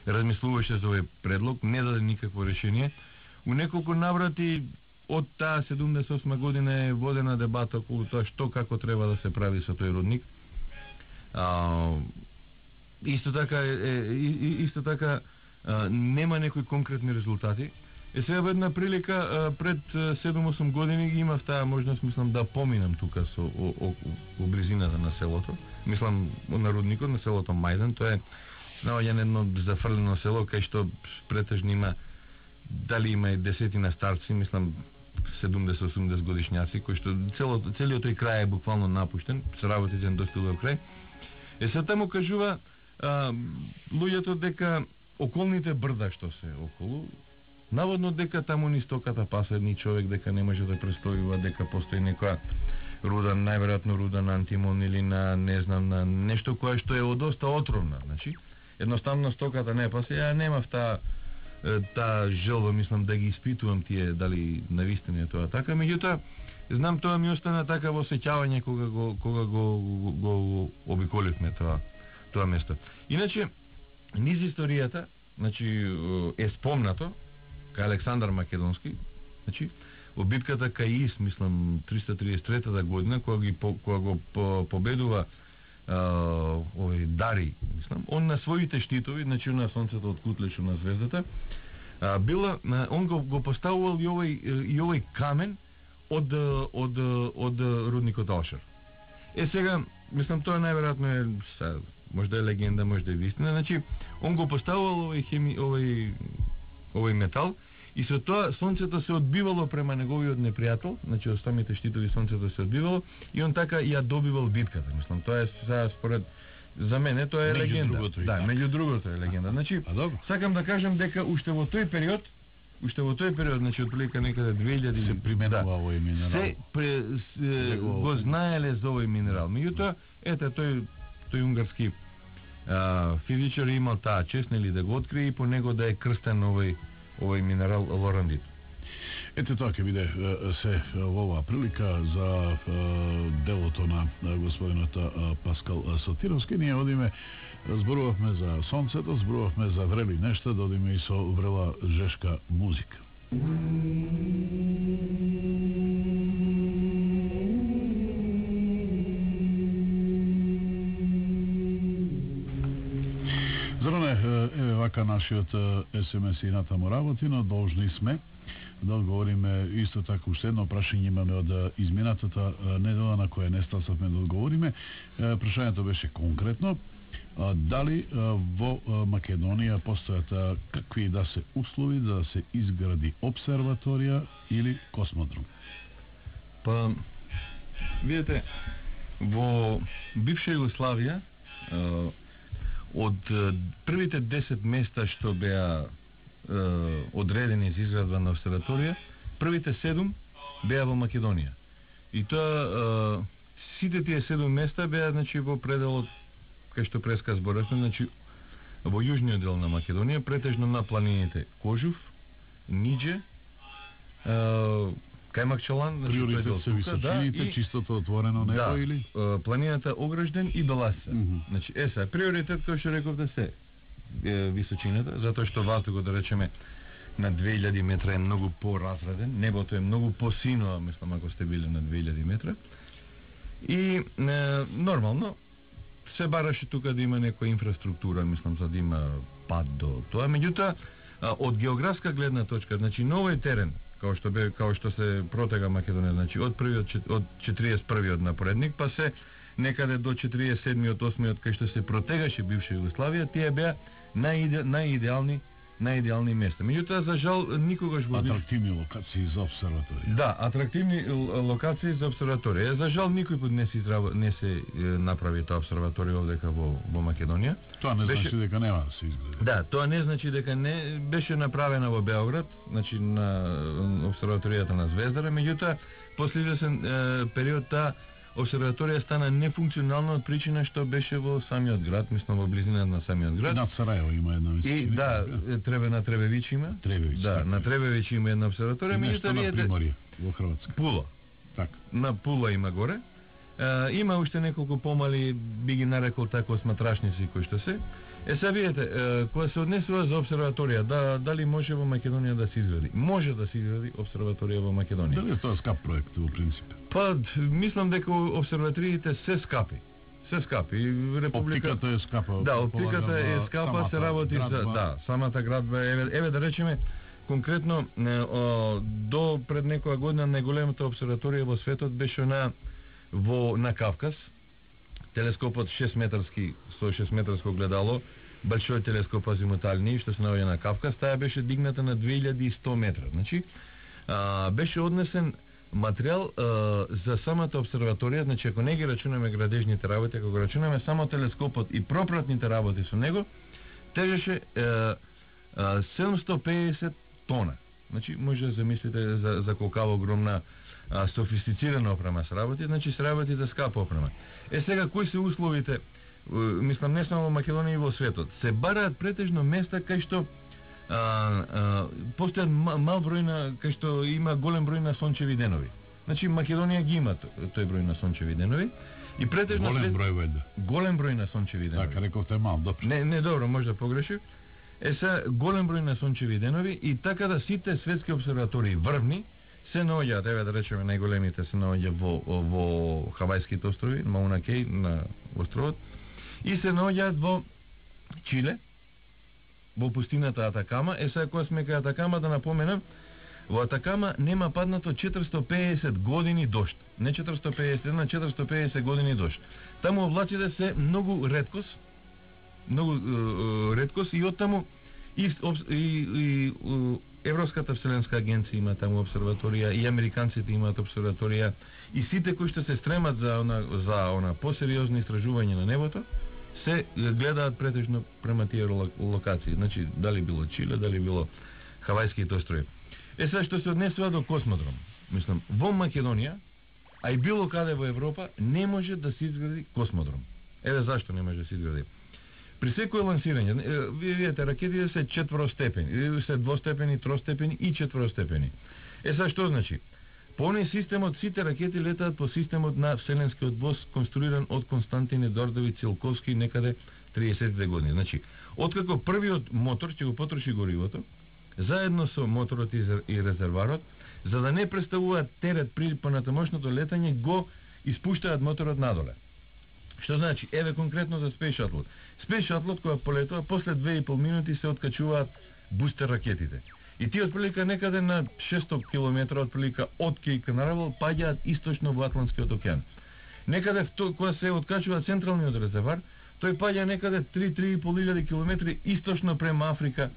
размислуваше за овој предлог, не даде никакво решение. У неколку наврати од таа 78 година е водена дебата околу тоа што како треба да се прави со тој рудник. Исто така нема некои конкретни резултати. Сега во една прилика пред 7-8 години имав таа можност, мислам, да поминам тука со во близината на селото. Мислам на рудникот на селото Мајдан. Тоа е наоѓање едно зафрлено село кај што претежно има, дали има и десетина старци, мислам 70-80 годишњаци, кои што целиот тој крај е буквално напуштен, се работите не достигува до крај. Се таму кажува луѓето дека околните брда што се околу, наводно дека таму низ стоката паса едни човек, дека не може да престојува, дека постои некоја руда, најверојатно руда на антимон или на, не знам, на нешто кое што е доста отровна. Значи, едноставно стоката не паса. Ја немав таа желба, мислам, да ги испитувам тие дали навистина е тоа така. Меѓутоа, знам, тоа ми остана така во сеќавање кога го обиколивме тоа место. Иначе, низ историјата, значи, е спомнато кај Александар Македонски, значи, во битката кај Ис, мислам, 333 година, кога го победува овој Дари, мислам, он на своите штитови, значи на сонцето од кутлечо на звездата, он го поставувал и овој камен од рудникот Алшар. Сега, мислам, тоа најверојатно е, може да е легенда, може да е вистина, значи, он го поставувал овој метал, и со тоа сонцето се одбивало према неговиот непријател, значи од самите штитови сонцето се одбивало, и он така ја добивал битката. Мислам, тоа е сега според, за мене тоа е легенда. Меѓу другото е легенда. Значи, сакам да кажам дека уште во тој период, значи отприлика некаде 2000 се применува овој минерал. Го знаеле за овој минерал. Меѓутоа, ете тој унгарски физичар имал таа чест, нели, да го открие и по него да е крстен овој минерал лорандит. Ете тоа ќе биде се во оваа прилика за делото на господинот Паскал Сотировски. Ние одиме, зборувавме за сонцето, зборувавме за врели нешта, да одиме и со врела жешка музика. Еве вака нашиот СМС и натаму работи, но должни сме да одговориме исто така. Уште едно прашање имаме од изминатата недела на која не стасавме да одговориме. Прашањето беше конкретно: дали во Македонија постојат какви да се услови да се изгради обсерваторија или космодром? Па, видите, во бивша Југославија од првите 10 места што беа одредени за изградба на обсерваторија, првите 7 беа во Македонија. И тоа сите тие 7 места беа, значи, во пределот кај што преска зборавме, значи во јужниот дел на Македонија, претежно на планините Кожув, Ниџе, Кајмакчалан, значи приоритет се височините, чистото отворено небо или планината Огражден и Беласица. Значи сега приоритет, кој што рековте, се височината, затоа што ваздухот, да речеме, на 2000 метра е многу поразреден, небото е многу посино, мислам, ако сте били на 2000 метра. И нормално се бараше тука да има некоја инфраструктура, мислам, за да има пат до тоа. Меѓутоа, од географска гледна точка, значи новој терен, као што се протега Македонија, значи од 41-иот напредник, па се некаде до 47-иот, 8-иот, кај што се протегаше бивша Југославија, тие беа најидеални места. Меѓутоа, за жал, никогаш во атрактивни локации за обсерваторија. Да, атрактивни локации за обсерваторија. За жал, никој пат не се направи таа обсерваторија овдека во Македонија. Тоа не значи дека нема да се изгради. Да, тоа не значи дека не беше направена во Београд, значи на обсерваторијата на Звездара, меѓутоа, после извесен период таа обсерваторија стана нефункционална од причина што беше во самиот град, мислам во близина на самиот град. На Сараево има една мисла. И да, на Требевич има. Да, на Требевич има една обсерваторија, меѓутоа на Приморје во Хрватска. Пула. Така. На Пула има горе. Има уште неколку помали, би ги нарекол така, осматрашници кои што се. Сега видите, кога се однесува за обсерваторија, дали може во Македонија да се изгради? Може да се изгради обсерваторија во Македонија. Дали е тоа скап проект во принцип? Па, мислам дека обсерваториите се скапи. Се скапи. Оптиката е скапа. Да, оптиката е скапа, се работи за самата градба. Еве да речеме конкретно до пред некоја година најголемата обсерваторија во светот беше на Кавказ. Телескопот 6 метарски, 106 метарско гледало, Большой телескоп азимутални, што се наоѓа на Кавказ, таа беше дигната на 2100 метра. Значи, беше однесен материјал за самата обсерваторија, значи ако не ги рачунаме градежните работи, ако го рачунаме само телескопот и пропратните работи со него, тежеше 750 тона. Значи, може да замислите за колкава огромна софистицирана опрема се работи, значи се работи за скапа опрема. Сега, кои се условите, мислам не само во Македонија и во светот, се бараат претежно места кај што постојат мал број кај што има голем број на сончеви денови. Значи Македонија ги има тој број на сончеви денови и претежно голем број на сончеви денови. Така рековте мал, добро. Не добро, може да погрешив. Сега голем број на сончеви денови и така да сите светски обсерватории врвни се наоѓаат, еве да речеме најголемите се наоѓа во Хавајските острови, Мауна Кеј на островот, и се наоѓаат во Чиле, во пустината Атакама. Сега кога сме кај Атакама да напоменам, во Атакама нема паднато 450 години дожд. Не 450, на 450 години дожд. Таму облаците се многу реткост и оттаму и Европската вселенска агенција има таму обсерваторија, и американците имаат обсерваторија, и сите кои што се стремат за посериозни истражување на небото, се гледаат претежно према тие локации. Значи, дали било Чиле, дали било Хавајските острови. Сега што се однесува до космодром. Мислам, во Македонија, а и било каде во Европа, не може да се изгради космодром. Еве зашто не може да се изгради. При секој лансирање, вие видите, ракетите се четворостепени, се двостепени, тростепени и четворостепени. Сега што значи? По оној системот, сите ракети летаат по системот на Вселенскиот воз, конструиран од Константин Едордови Целковски некаде 30 години. Значи, откако првиот мотор ќе го потроши горивото, заедно со моторот и резерварот, за да не представуваат терет при понатамошното летање, го испуштаат моторот надоле. Што значи? Еве конкретно за Space Shuttle. Space Shuttle кога полетува, после 2,5 минути се откачуваат бустер ракетите. И тие отприлика некаде на 600 км отприлика од Кейп Канаверал паѓаат источно во Атлантскиот океан. Некаде кога се откачува централниот резервар, тој паѓа некаде 3-3,5 км источно према Африка,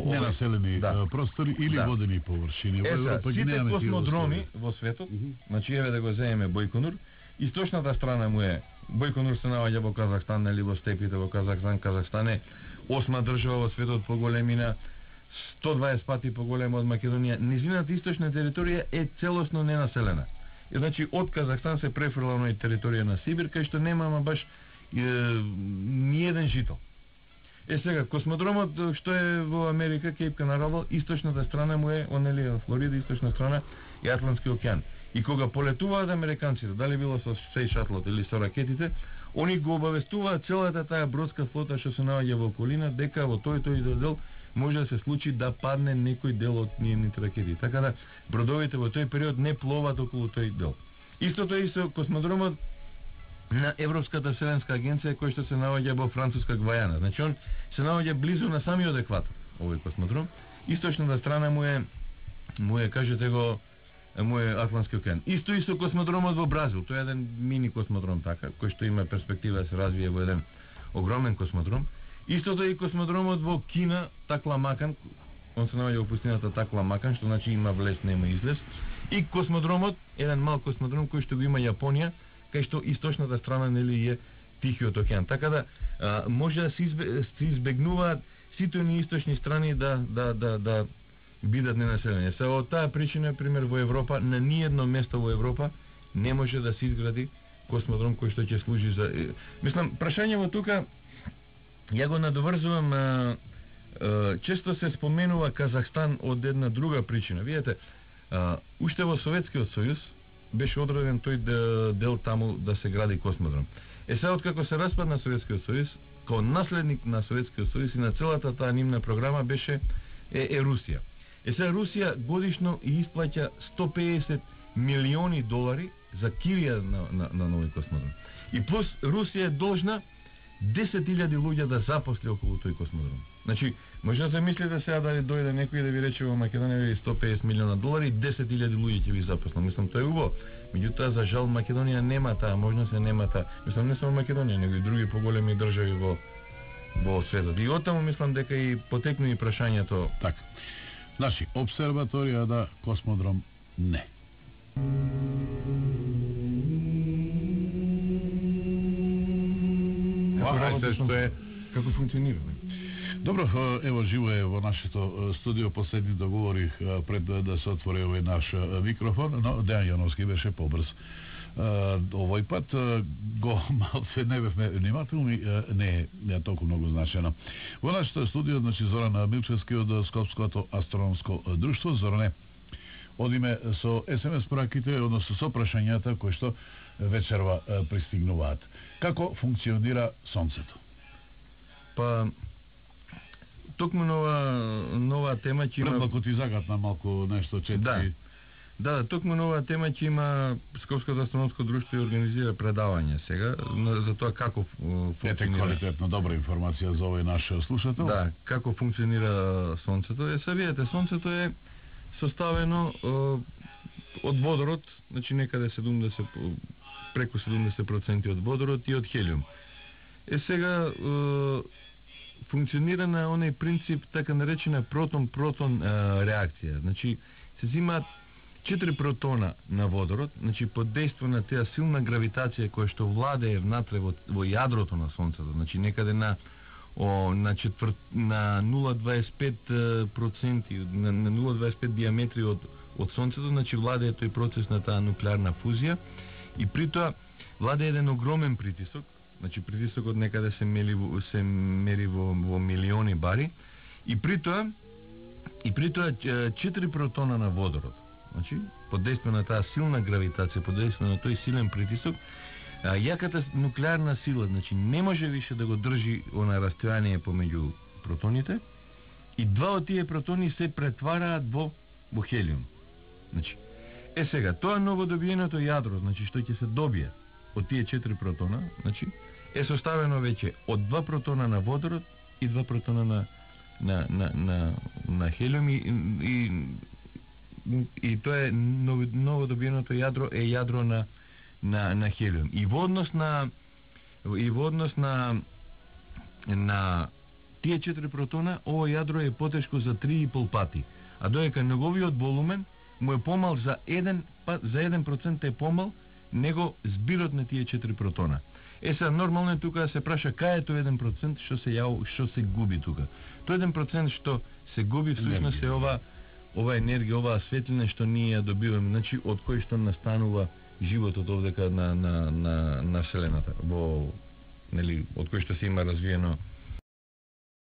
ненаселени простори или водени површини. Сите космодроми во светот, значи еве да го земеме Бојконур, источната страна му е Бојконур се наоѓа во Казахстан, или во степите во Казахстан. Казахстан е 8 држава во светот по големина, 120 пати поголема од Македонија. Низината источна територија е целосно ненаселена. И значи од Казахстан се префрла на територија на Сибир, кај што нема баш ни еден жител. Сега, космодромот што е во Америка, Кейп Канаверал, источната страна му е, онели Флорида, источна страна и Атлантски океан. И кога полетуваат американците, дали било со Space Shuttle или со ракетите, они го обавестуваат целата таа бродска флота што се наоѓа во околина, дека во тој дел може да се случи да падне некој дел од нивните ракети. Така да бродовите во тој период не пловат околу тој дел. Истото и со космодромот на Европската вселенска агенција, кој што се наоѓа во француска Гвајана. Значи он се наоѓа близу на самиот екватор, овој космодром. Источната страна му е кажете го, му е Атлантски океан. Исто и со космодромот во Бразил. Тоа е еден мини космодром така, кој што има перспектива да се развие во еден огромен космодром. Истото и космодромот во Кина, Такламакан, он се наоѓа во пустината Такламакан, што значи има влез, нема излез. И космодромот, еден мал космодром кој што го има Јапонија, кај што источната страна нели е Тихиот океан. Така да може да се избегнуваат сите оние источни страни да бидат ненаселени. Се од таа причина, пример во Европа, на ниедно место во Европа не може да се изгради космодром кој што ќе служи за... Мислам, прашањето тука ја го надоврзувам, често се споменува Казахстан од една друга причина. Видете, уште во Советскиот сојуз беше одреден тој дел таму да се гради космодром. Сега откако се распадна Советскиот сојуз, као наследник на Советскиот сојуз и на целата таа нивна програма беше Русија. Сега Русија годишно и исплаќа 150 милиони долари за кирија на нови космодром. И плюс Русија е должна 10.000 луѓе да запосли околу тој космодром. Значи, може да се мислите сега дали дојде некој да ви рече во Македонија ви 150 милиона долари и 10.000 луѓе ќе ви запосли. Мислам, тоа е убаво. Меѓутоа, за жал, Македонија нема таа можност, нема таа. Мислам, не само Македонија, него и други поголеми држави во светот. И оттаму мислам дека и потекну и прашањето. Така. Значи, обсерваторија да, космодром не. Како функционира? Добро, ево живо е во нашето студио последни договори пред да се отвори овој наш микрофон, но Дејан Јановски беше побрз. Овој пат го малце не бевме внимателни, не е толку многу значено. Во нашето студио, значи Зоран Милчевски од Скопското астрономско друштво. Зоране, одиме со СМС пораките, односно со прашањата кои што вечерва пристигнуваат. Како функционира Сонцето? Па токму нова тема ќе има. Предлагам ти загатна малку нешто четки. Да, токму нова тема ќе има Скопското астрономско друштво и организира предавање сега за тоа како функционира. Ете квалитетна добра информација за овој наш слушател. Да, како функционира Сонцето. Сега видите, Сонцето е составено од водород, значи некаде 70 преку 70% од водород и од хелиум. Сега функционира на оној принцип така наречена протон-протон реакција. Значи се земаат 4 протона на водород, значи под дејство на таа силна гравитација која што владее внатре во јадрото на Сонцето, значи некаде на 0,25% на 0,25 диаметри од Сонцето, значи владее тој процес на таа нуклеарна фузија и при тоа владее еден огромен притисок, значи притисокот некаде се мери во милиони бари и при тоа 4 протона на водород. Значи, под дејство на таа силна гравитација, под дејство на тој силен притисок, јаката нуклеарна сила, значи не може више да го држи она растојание помеѓу протоните и два од тие протони се претвараат во хелиум. Значи, сега, тоа новодобиеното јадро, значи што ќе се добие од тие 4 протона, значи е составено веќе од 2 протона на водород и 2 протона на хелиум и тоа е новодобиеното јадро е јадро на хелиум. И во однос на тие 4 протона, ово јадро е потешко за 3,5 пати, а доека неговиот волумен му е помал за 1% е помал него збирот на тие 4 протона. Сега нормално е тука да се праша кај е тој 1% што се губи тука. Тој 1% што се губи всушност е ова енергија, оваа светлина што ние ја добиваме, значи од кој што настанува животот овдека на Вселената, од кој што се има развиено